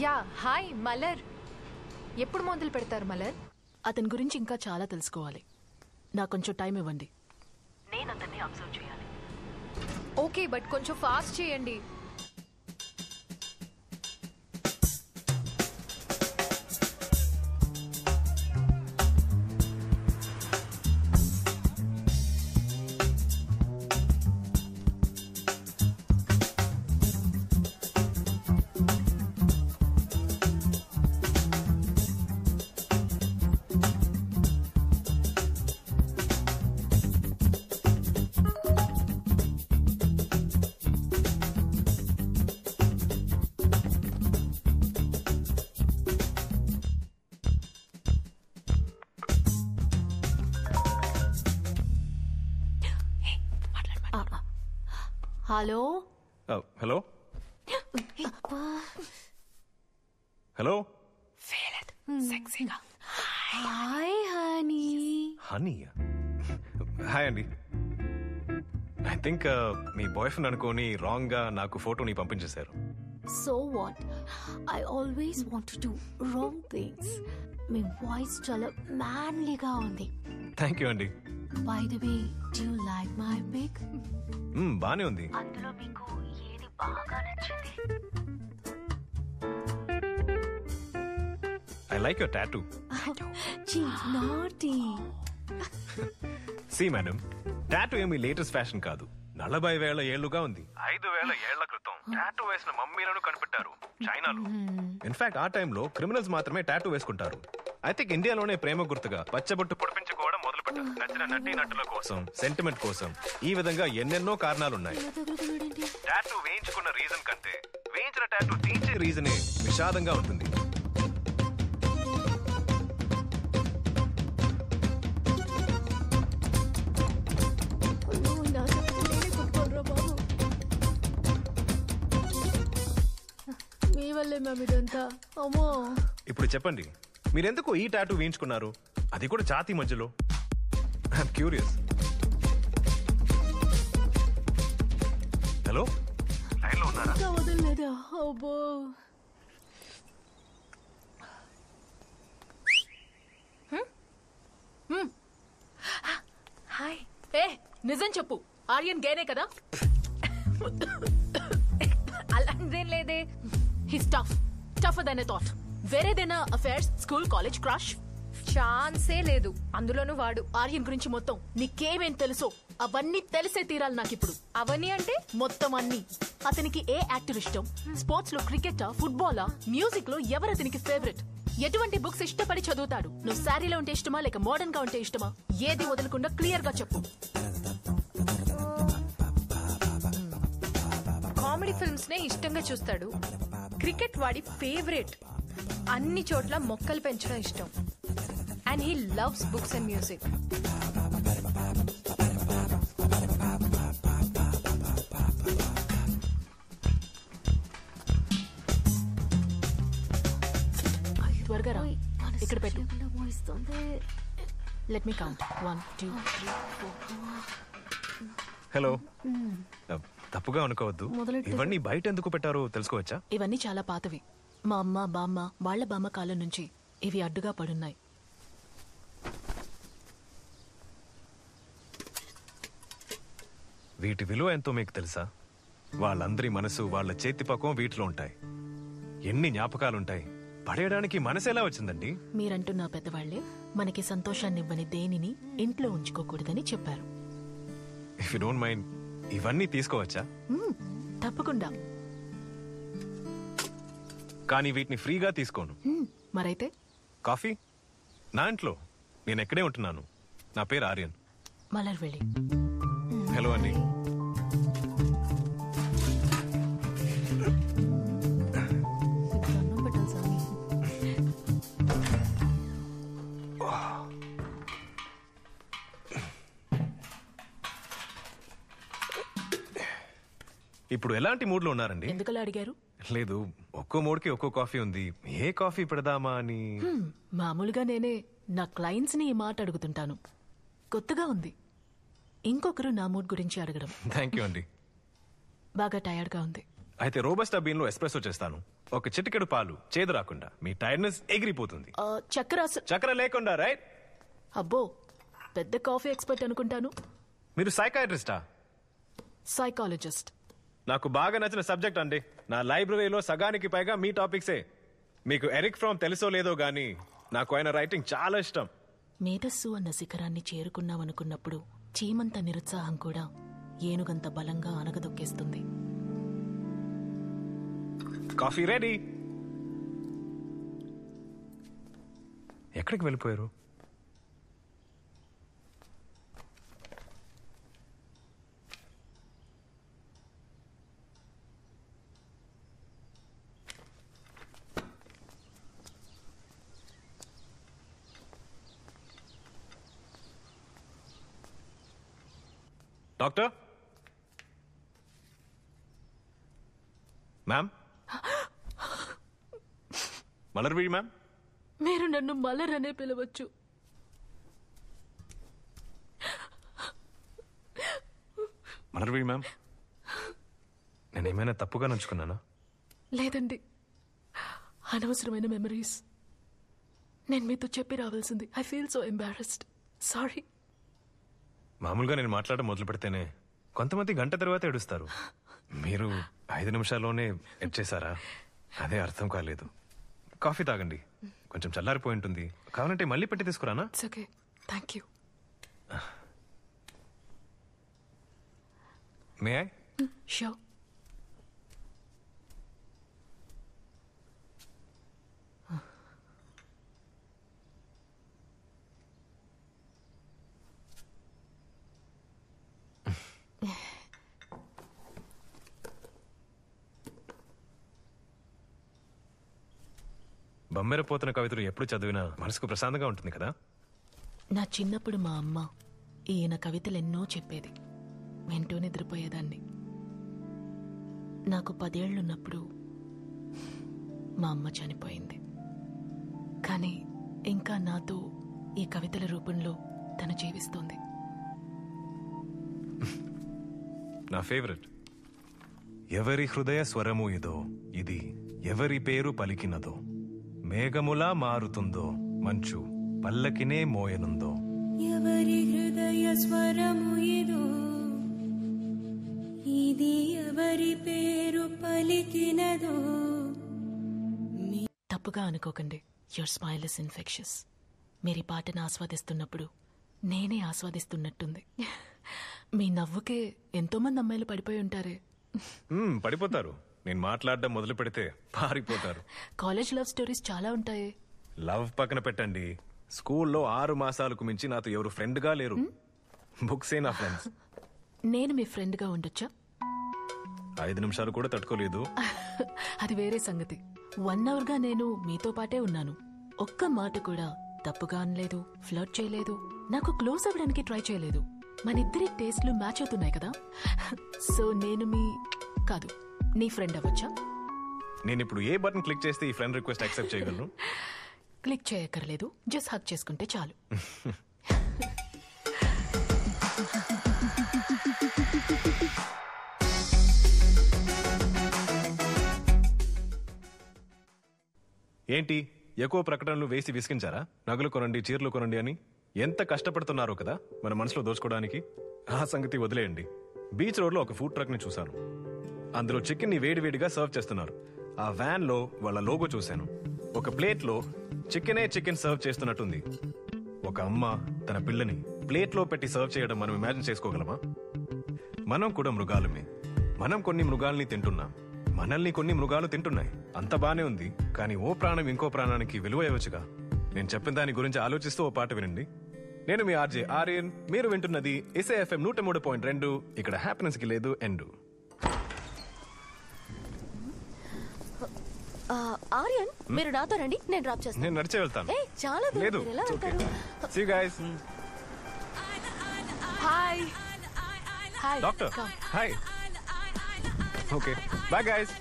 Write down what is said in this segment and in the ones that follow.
Yeah hi Malar. ఎప్పుడు మొదలు పెడతారు మలర్? అతని గురించి ఇంకా చాలా తెలుసుకోవాలి. నాకు కొంచెం టైం ఇవ్వండి. నేను అతన్ని అబ్జర్వ్ చేయాలి. ఓకే బట్ కొంచెం ఫాస్ట్ చేయండి. Hello hello hello. Hi honey. Honey hi అండి. ఐ థింక్ మీ బాయ్ ఫ్రెండ్ అనుకోని రాంగ్ గా నాకు ఫోటోని పంపించేశారు. So what, I always want to do wrong things. మీ వాయిస్ చాలా మ్యాన్లీగా ఉంది. థ్యాంక్ యూ అండి. By the way, do you like my pic? బానే ఉంది. అందులో మీకు ఏది బాగా నచ్చింది? I like your tattoo. చీ నాటీ. సి మేడం, టాటూ ఏమి లేటెస్ట్ ఫ్యాషన్ కాదు. 40,000 ఏళ్లుగా ఉంది. 5,000 ఏళ్ల క్రితం టాటూ వేసిన మమ్మీలను కనిపెట్టారు చైనాలో. ఇన్ఫాక్ట్ ఆ టైంలో క్రిమినల్స్ మాత్రమే టాటూ వేసుకుంటారు. ఐ థింక్ ఇండియాలోనే ప్రేమ గుర్తుగా పచ్చబొట్టు పొడిపించుకోవడం మొదలుపెట్టారు. నచ్చిన నటీ నటుల కోసం, సెంటిమెంట్ కోసం. ఈ విధంగా ఎన్నెన్నో కారణాలున్నాయి. టాటూ వేయించుకున్న రీజన్ కంటే వేయించిన టాటూ తీర్చే రీజనే విషాదంగా ఉంటుంది. మీ వల్లే మ్యామ్ ఇదంతా. అమ్మో. ఇప్పుడు చెప్పండి, మీరెందుకు ఈ టాటూ వేయించుకున్నారు? అది కూడా ఛాతీ మధ్యలో. I'm curious. హలో, లైన్ లో ఉన్నారా? వదలలేదా? అబ్బో. హాయ్. ఏ నిజం చెప్పు, ఆర్యన్ గేనే కదా? అలాంటిదేం లేదే. He's tougher than I thought. వేరేదైనా అఫైర్స్, స్కూల్, కాలేజ్ క్రష్? ఛాన్సే లేదు. అందులోనూ వాడు. ఆర్యన్ గురించి మొత్తం నీకేమేం తెలుసో అవన్నీ తెలిసే తీరాలి నాకిప్పుడు. అవన్నీ అంటే? మొత్తం అన్ని. అతనికి ఏ యాక్టర్ ఇష్టం, స్పోర్ట్స్ లో క్రికెటా, ఫుట్బాలా, మ్యూజిక్ లో ఎవరు అతనికి ఫేవరెట్, ఎటువంటి బుక్స్ ఇష్టపడి చదువుతాడు, నువ్వు శారీలో ఉంటే ఇష్టమా లేక మోడర్న్ గా ఉంటే ఇష్టమా, ఏది వదలకుండా క్లియర్ గా చెప్పు. కామెడీ ఫిల్మ్స్ నే ఇష్టంగా చూస్తాడు. క్రికెట్ వాడి ఫేవరెట్. అన్ని చోట్ల మొక్కలు పెంచడం ఇష్టం. And he loves books and music. త్వరగా రా, ఇక్కడ పెట్టు. Let me count. 1 2 3 4. హలో, తప్పుగా అనుకోవద్దు. ఇవన్నీ బయట ఎందుకు పెట్టారో తెలుసుకోవచ్చా? ఇవన్నీ చాలా పాతవి. మా అమ్మ, బామ్మ, వాళ్ల బామ్మ కాలం నుంచి ఇవి అడ్డుగా పడున్నాయి. వీటి విలువ ఎంతో మీకు తెలుసా? వాళ్ళందరి మనసు, వాళ్ళ చేతి పకం వీటిలో ఉంటాయి. ఎన్ని జ్ఞాపకాలుంటాయి. పడేయడానికి మనసు ఎలా వచ్చిందండి? మీరంటున్న పెద్దవాళ్లే మనకి సంతోషాన్నివ్వని దేనిని ఇంట్లో ఉంచుకోకూడదని చెప్పారు. ఇఫ్ యు డోంట్ మైండ్, ఇవన్నీ తీసుకోవచ్చా? తప్పకుండా. కానీ వీటిని ఫ్రీగా తీసుకోను. మరైతే కాఫీ నా ఇంట్లో. నేను ఎక్కడే ఉంటున్నాను. నా పేరు ఆర్యన్. మలర్వెళి. హలో అండి. ఇప్పుడు ఎలాంటి మూడ్ లో ఉన్నారండి? ఎందుకలా అడిగారు? లేదు, ఒక్కో మూడ్కి ఒక్కో కాఫీ ఉంది. ఏ కాఫీ పెడదామా అని. మామూలుగా నేనే నా క్లయింట్స్ ని ఈ మాట అడుగుతుంటాను. కొత్తగా ఉంది ఇంకొకరు నా మూడ్ గురించి అడగడం. థ్యాంక్ యూ అండి. బాగా టైర్డ్ గా ఉంది. అయితే రోబస్టా బీన్ లో ఎస్ప్రెసో చేస్తాను. ఒక చిటికెడు పాలు, చేదు రాకుండా. మీ టైర్డ్నెస్ ఎగిరిపోతుంది. చక్కెర లేకుండా, రైట్? అబ్బో, పెద్ద కాఫీ ఎక్స్పర్ట్ అనుకుంటాను. మీరు సైకాట్రిస్టా? సైకాలజిస్ట్. నాకు బాగా నచ్చిన సబ్జెక్ట్ అండి. నా లైబ్రరీలో సగానికి పైగా మీ టాపిక్సే. మీకు ఎరిక్ ఫ్రామ్ తెలుసో లేదో గానీ నాకు ఆయన రైటింగ్ చాలా ఇష్టం. మేధస్సు అన్న శిఖరాన్ని చేరుకున్నామనుకున్నప్పుడు చీమంత నిరుత్సాహం కూడా ఏనుగంత బలంగా అనగదొక్కేస్తుంది. Coffee ready. ఎక్కడికి వెళ్ళిపోయారు? డాక్టర్? మ్యామ్? మలర్వి మ్యామ్? మీరు నన్ను మలర్ అనే పిలవచ్చు. మలర్వి మ్యామ్, నేనేమైనా తప్పుగా నచ్చుకున్నానా? లేదండి, అనవసరమైన మెమరీస్. నేను మీతో చెప్పి రావాల్సింది. I feel so embarrassed. Sorry. మామూలుగా నేను మాట్లాడడం మొదలు పెడితేనే కొంతమంది గంట తర్వాత ఏడుస్తారు. మీరు 5 నిమిషాల్లోనే ఎడ్చేశారా? అదే అర్థం కాలేదు. కాఫీ తాగండి, కొంచెం చల్లారిపోయి ఉంటుంది. కావాలంటే మళ్ళీ పెట్టి తీసుకురానా? Okay, thank you. May I? Sure. బమ్మెరపోతున్న కవితలు ఎప్పుడు చదివినా మనసుకు ప్రశాంతంగా ఉంటుంది కదా. నా చిన్నప్పుడు మా అమ్మ ఈయన కవితలెన్నో చెప్పేది. వింటూ నిద్రపోయేదాన్ని. నాకు 10 ఏళ్లున్నప్పుడు మా అమ్మ చనిపోయింది. కానీ ఇంకా నాతో ఈ కవితల రూపంలో తను జీవిస్తోంది. నా ఫేవరెట్. ఎవరి హృదయ స్వరము ఇదో, ఇది ఎవరి పేరు పలికినదో, మేఘములా మారుతుందో మంచు పల్లకినే మోయనుందో. ఎవరి హృదయ స్వరము ఇదో, ఇది ఎవరి పేరు పలికినదో. తప్పుగా అనుకోకండి. Your smile is infectious. మీరు పాటను ఆస్వాదిస్తున్నప్పుడు నేనే ఆస్వాదిస్తున్నట్టుంది. మీ నవ్వుకే ఎంతో మంది అమ్మాయిలు పడిపోయి ఉంటారే. పడిపోతారు. నేను మాట్లాడడం మొదలు పెడితే పారిపోతారు. కాలేజ్ లవ్ స్టోరీస్ చాలా ఉంటాయి. లవ్ పక్కన పెట్టండి. స్కూల్లో 6 మాసాలకు మించి నాతో ఎవరు ఫ్రెండ్ గా లేరు. బుక్సే నా ఫ్రెండ్స్. నేను మీ ఫ్రెండ్ గా ఉండొచ్చా? 5 నిమిషాలు కూడా తట్టుకోలేదు. అది వేరే సంగతి. 1 అవర్ గా నేను మీతో పాటే ఉన్నాను. ఒక్క మాట కూడా తప్పుగా అనలేదు, ఫ్లర్ట్ చేయలేదు, నాకు క్లోజ్ అవ్వడానికి ట్రై చేయలేదు. మన ఇద్దరి టేస్ట్లు మ్యాచ్ అవుతున్నాయి కదా. సో నేను కాదు, నీ ఫ్రెండ్ అవ్వచ్చా? నేను ఇప్పుడు ఏ బటన్ క్లిక్ చేస్తే ఈ ఫ్రెండ్ రిక్వెస్ట్ యాక్సెప్ట్ చేయగలను? క్లిక్ చేయక్కర్లేదు, జస్ట్ హగ్ చేసుకుంటే చాలు. ఏంటి ఎక్కువ ప్రకటనలు వేసి విసిగించారా? నగలు కొనండి, చీరలు కొనండి అని ఎంత కష్టపడుతున్నారో కదా మన మనసులో దోచుకోవడానికి. ఆ సంగతి వదిలేయండి. బీచ్ రోడ్ లో ఒక ఫుడ్ ట్రక్ ని చూశాను. అందులో చికెన్ ని వేడివేడిగా సర్వ్ చేస్తున్నారు. ఆ వ్యాన్ లో వాళ్ళ లోగో చూశాను. ఒక ప్లేట్ లో చికెన్ సర్వ్ చేస్తున్నట్టుంది. ఒక అమ్మ తన పిల్లని ప్లేట్ లో పెట్టి సర్వ్ చేయడం మనం ఇమాజిన్ చేసుకోగలమా? మనం కూడా మృగాలమే. మనం కొన్ని మృగాల్ని తింటున్నాం, మనల్ని కొన్ని మృగాలు తింటున్నాయి. అంత బానే ఉంది, కానీ ఓ ప్రాణం ఇంకో ప్రాణానికి విలువ ఇవ్వచ్చుగా. నేను చెప్పిన దాని గురించి ఆలోచిస్తూ ఓ పాట వినండి. నేను మీ ఆర్జే ఆర్యన్. మీరు వింటున్నది SAFM 103.2. ఇక్కడ హ్యాపీనెస్ కి లేదు ఎండు. ఆర్యన్, మీరు నాతో రండి, నేను డ్రాప్ చేస్తాను. నేను నడిచే వెళ్తాను. చాలా లేదు, see you guys. Hi. Doctor hi. Okay bye guys.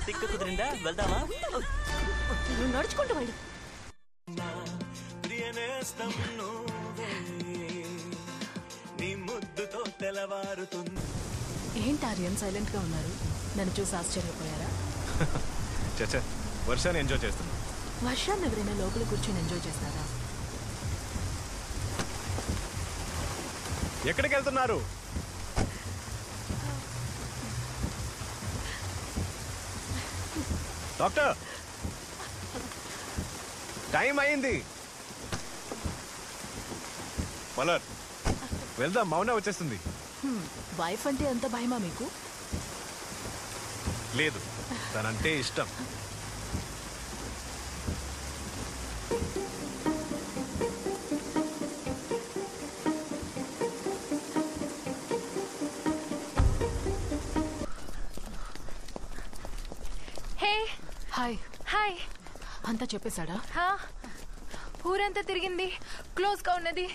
టిక్కు కుదిరిందా? వెళ్దామా? నువ్వు నడుచుకుంటూ వెళ్ళు. నీ ముద్దుతో తెలవారుతుంది. ఏంటి ఆర్యన్ సైలెంట్ గా ఉన్నారు? నన్ను చూసి ఆశ్చర్యపోయారా? చచ్చా, వర్షాన్ని ఎంజాయ్ చేస్తున్నా. వర్షాన్ని ఎవరైనా లోపల కూర్చొని ఎంజాయ్ చేస్తారా? ఎక్కడికి వెళ్తున్నారు? డాక్టర్, టైం అయింది. మలర్, వెళ్దాం, మౌన వచ్చేస్తుంది. వైఫ్ అంటే అంత భయమా మీకు? లేదు, తనంటే ఇష్టం. Hey hi. హాయ్. అంతా చెప్పేశాడా? హా, ఊరంతా తిరిగింది, క్లోజ్ గా ఉన్నది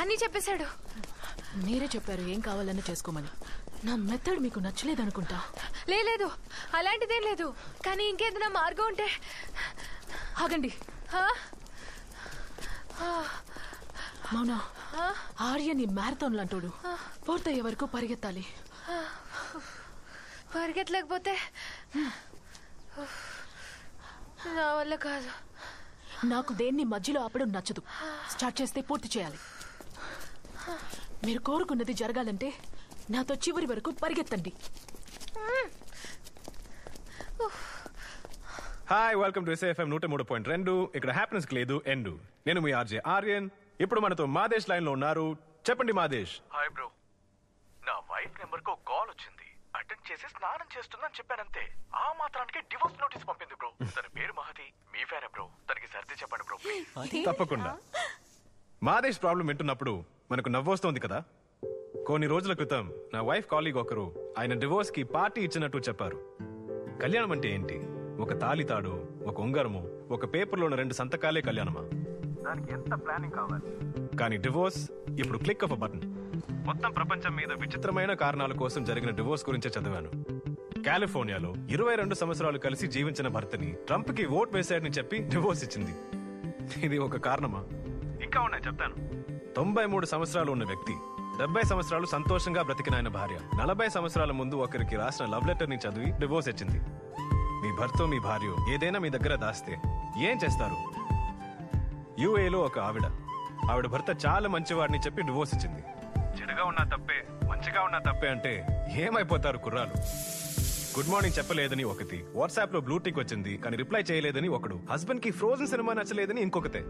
అని చెప్పేశాడు. మీరే చెప్పారు ఏం కావాలన్నా చేసుకోమని. నా మెథడ్ మీకు నచ్చలేదనుకుంటా. లేదు, అలాంటిదేం లేదు. కానీ ఇంకేదైనా మార్గం ఉంటే. ఆగండి. హా? మౌనా, ఆర్యన్ ఈ మ్యారథాన్ లాంటోడు. పూర్తయ్యే వరకు పరిగెత్తాలి. పరిగెత్తలేకపోతే నా వల్ల కాదు. నాకు దేన్ని మధ్యలో ఆపడం నచ్చదు. స్టార్ట్ చేస్తే పూర్తి చేయాలి. మీరు కోరుకున్నది జరగాలంటే నాతో చివరి వరకు పరిగెత్తండి. Hi, welcome to SAFM 103.2. ఇక్కడ హ్యాపీనెస్ కి లేదు ఎండు. నేను మీ ఆర్జే ఆర్యన్. ఇప్పుడు మనతో మాదేశ్ లైన్ లో ఉన్నారు. చెప్పండి మాదేశ్. హాయ్ బ్రో, నా వైఫ్ నెంబర్ కు కాల్ వచ్చింది. అటెండ్ చేసి స్నానం చేస్తుందని చెప్పానంతే. ఆ మాత్రానికి డివోర్స్ నోటీస్ పంపింది బ్రో. తన పేరు మహతి. మీ ఫ్యానే బ్రో. తనకి సర్ది చెప్పండి బ్రో ప్లీజ్. తప్పకుండా. మాదేశ్ ప్రాబ్లం వింటున్నప్పుడు మనకు నవ్వొస్తోంది కదా. కొన్ని రోజుల క్రితం నా వైఫ్ కాలీగ్ ఒకరు ఆయన డివోర్స్ కి పార్టీ ఇచ్చినట్టు చెప్పారు. కళ్యాణం అంటే ఏంటి? ఒక తాళి తాడు, ఒక ఉంగరము, ఒక పేపర్లో 2 సంతకాలే కళ్యాణమా? దానికి ఎంత ప్లానింగ్ కావాలి? కానీ డివోర్స్ ఇప్పుడు క్లిక్ ఆఫ్ బటన్. మొత్తం ప్రపంచం మీద విచిత్రమైన కారణాల కోసం జరిగిన డివోర్స్ గురించే చదివాను. కాలిఫోర్నియాలో 22 సంవత్సరాలు కలిసి జీవించిన భర్తని ట్రంప్ కి ఓట్ వేశాడని చెప్పి డివోర్స్ ఇచ్చింది. ఇది ఒక కారణమా? ఇంకా ఉన్నాయి, చెప్తాను. 93 సంవత్సరాలు ఉన్న వ్యక్తి 70 సంవత్సరాలు సంతోషంగా బ్రతికిన ఆయన భార్య 40 సంవత్సరాల ముందు ఒకరికి రాసిన లవ్ లెటర్ ని చదివి డివోర్స్ ఇచ్చింది. మీ భర్త మీ భార్య ఏదైనా మీ దగ్గర దాస్తే ఏం చేస్తారు? యుఏలో ఒక ఆవిడ భర్త చాలా మంచివాడిని చెప్పి డివోర్స్ ఇచ్చింది. చెడుగా ఉన్నా తప్పే, మంచిగా ఉన్నా తప్పే అంటే ఏమైపోతారు కుర్రాలు? గుడ్ మార్నింగ్ చెప్పలేదని ఒకటి, వాట్సాప్ లో బ్లూ టిక్ వచ్చింది కానీ రిప్లై చేయలేదని ఒకడు, హస్బెండ్ కి ఫ్రోజన్ సినిమా నచ్చలేదని ఇంకొకతే.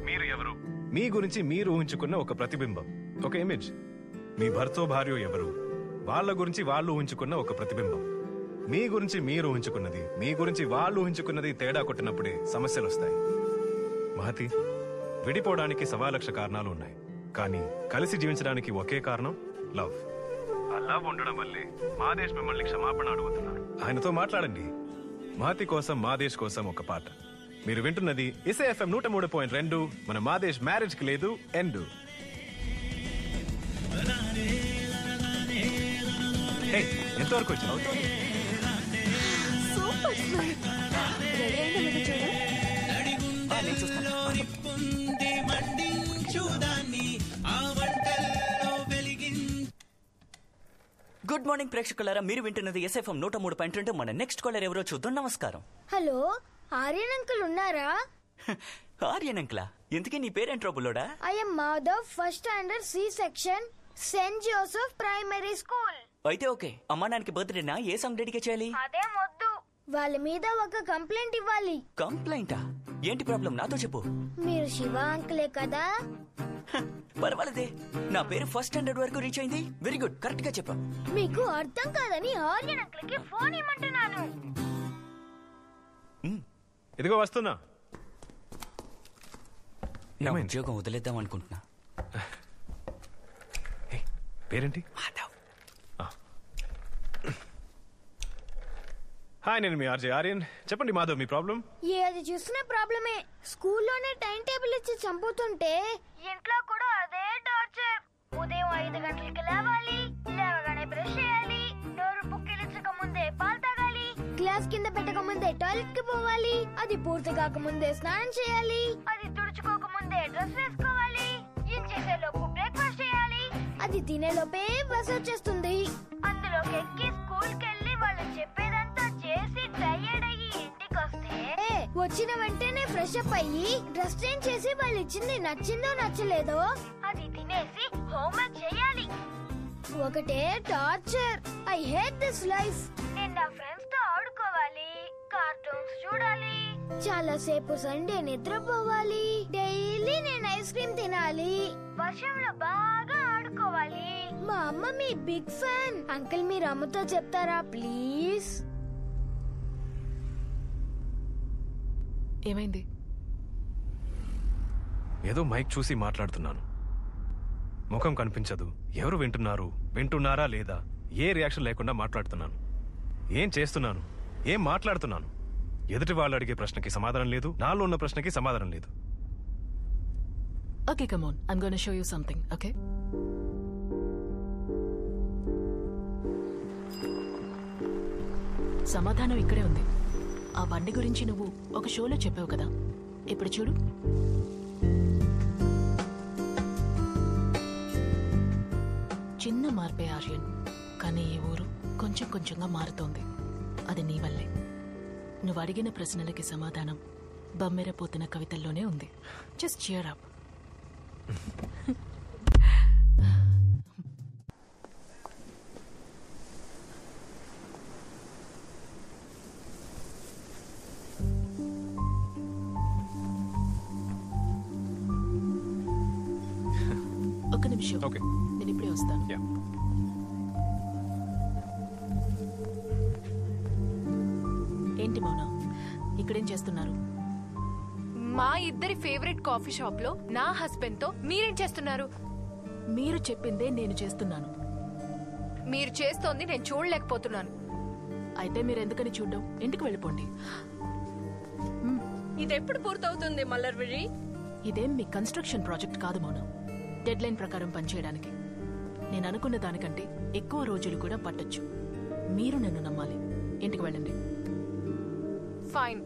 మీరు ఎవరు? మీ గురించి మీరు ఊహించుకున్న ఒక ప్రతిబింబం, ఒక ఇమేజ్. మీ భర్తో భార్యో ఎవరు? వాళ్ళ గురించి వాళ్ళు ఊహించుకున్న ఒక ప్రతిబింబం. మీ గురించి మీరు ఊహించుకున్నది, మీ గురించి వాళ్ళు ఊహించుకున్నది తేడా కొట్టినప్పుడే సమస్యలు వస్తాయి. మహతి, విడిపోవడానికి 1,00,000 కారణాలు ఉన్నాయి, కానీ కలిసి జీవించడానికి ఒకే కారణం లవ్. ఆ లవ్ ఉండడం వల్లే మాదేశ్ మిమ్మల్ని క్షమాపణ అడుగుతున్నారు. ఆయనతో మాట్లాడండి. మహతి కోసం, మాదేశ్ కోసం ఒక పాట. మీరు వింటున్నది SAFM 103.2. మన మాదేశ్ మ్యారేజ్ కి లేదు ఎండు. ఎంతవరకు వచ్చింది? నేను చూస్తాను. గుడ్ మార్నింగ్ ప్రేక్షకులారా, మీరు వింటున్నది SAFM 103.2. మన నెక్స్ట్ కాలర్ ఎవరో చూద్దాం. నమస్కారం. హలో, ఆర్యన్ అంకుల్ ఉన్నారా? ఆర్యన్ అంకులా? ఎందుకే నీ పేరేంట్రో బుల్లోడా? I'm Madhav, first standard C section, saint Joseph primary school. అయితే ఓకే. అమ్మా నాన్నకి బర్త్డేనా? ఏ సాంగ్ డెడికేట్ చేయాలి? అదేం వద్దు, వాళ్ళ మీద ఒక కంప్లైంట్ ఇవ్వాలి. కంప్లైంటా? ఏంటి ప్రాబ్లం? నాతో చెప్పు. మీరు శివ అంకులే కదా? పర్వాలేదే, నా పేరు ఫస్ట్ స్టాండర్డ్ వరకు రీచ్ అయింది. వెరీ గుడ్, కరెక్ట్ గా చెప్పా. మీకు అర్థం కాదని ఆర్యన్ అంకుల్ కి ఫోన్ ఇమ్మంటున్నాను. ఇదిగో వస్తున్నా. నా ఉద్యోగం వదిలేద్దాం అనుకుంటున్నా. పేరేంటి? మాధవ్. హాయ్, నేను మీ ఆర్జే ఆర్యన్. చెప్పండి మాధవ్, మీ ప్రాబ్లం? ఏది చూసినా ప్రాబ్లమే. స్కూల్లోనే టైం టేబుల్ ఇచ్చి చంపుతుంటే ఇంట్లో కూడా అదే టార్చర్. ఉదయం 5 గంటలకి లేవాలి, లేవగానే బ్రష్ చేయాలి, డోర్ పుక్కిలించక ముందే పాలు తాగాలి, గ్లాస్ కింద పెట్టక ముందే టాయిలెట్ కి పోవాలి, అది పూర్తి కాక ముందే స్నానం చేయాలి, అది తుడుచుకోక ముందే డ్రెస్ వేసుకోవాలి, ఏం చేసే లోపు బ్రేక్ఫాస్ట్ చేయాలి, అది తినే లోపే బస్ వచ్చేస్తుంది, అందులో ఆటోకి ఎక్కి స్కూల్ కెళ్ళి వాళ్ళు చెప్పేదంతా చేసి టైర్డ్ అయ్యి ఇంటికి వస్తే వచ్చిన వెంటనే ఫ్రెష్ అప్ అయ్యి డ్రెస్ చేంజ్ చేసి వాళ్ళు ఇచ్చింది నచ్చిందో నచ్చలేదో అది తినేసి హోంవర్క్ చేయాలి. ఒకటే torture. I hate this life. నేను నా ఫ్రెండ్స్ తో ఆడుకోవాలి, కార్టూన్స్ చూడాలి, చాలా సేపు సండే నిద్రపోవాలి, డైలీ నేను ఐస్ క్రీమ్ తినాలి, వర్షంలో బాగా ఆడుకోవాలి. మా అమ్మ మీ బిగ్ ఫ్యాన్. అంకుల్ మీరు అమ్మతో చెప్తారా ప్లీజ్? ఏమైంది? ఏదో మైక్ చూసి మాట్లాడుతున్నాను, ముఖం కనిపించదు, ఎవరు వింటున్నారా లేదా ఏ రియాక్షన్ లేకుండా మాట్లాడుతున్నాను. ఏం చేస్తున్నాను, ఏం మాట్లాడుతున్నాను? ఎదుటి వాళ్ళు అడిగే ప్రశ్నకి సమాధానం లేదు, నాలో ఉన్న ప్రశ్నకి సమాధానం లేదు. Okay come on, I'm gonna show you something. Okay, సమాధానం ఇక్కడే ఉంది. ఆ బండి గురించి నువ్వు ఒక షోలో చెప్పావు కదా, ఇప్పుడు చూడు. చిన్న మార్పే ఆర్యన్, కానీ ఈ ఊరు కొంచెం కొంచెంగా మారుతోంది. అది నీ వల్లే. నువ్వు అడిగిన ప్రశ్నలకి సమాధానం బమ్మెరపోతున్న కవితల్లోనే ఉంది. Just cheer up. ఒక్క నిమిషం, ఓకే, నేను ఇప్పుడే వస్తాను. యా. ఏంటి మౌన, ఇక్కడేం చేస్తున్నారు? మా ఇద్దరి ఫేవరెట్ కాఫీ షాప్ లో నా హస్బెండ్ తో మీరేం చేస్తున్నారు? మీరు చెప్పిందే నేను చేస్తున్నాను. మీరు చేస్తోంది నేను చూడలేకపోతున్నాను. అయితే మీరు ఎందుకని చూడ్డం? ఇంటికి వెళ్ళిపోండి. ఇదెప్పుడు పూర్తవుతుంది మల్లర్విడి? ఇదేం మీ కన్స్ట్రక్షన్ ప్రాజెక్ట్ కాదు మౌన. డెడ్ లైన్ ప్రకారం పనిచేయడానికి నేను అనుకున్న దానికంటే ఎక్కువ రోజులు కూడా పట్టొచ్చు. మీరు నన్ను నమ్మాలి. ఇంటికి వెళ్ళండి. ఫైన్.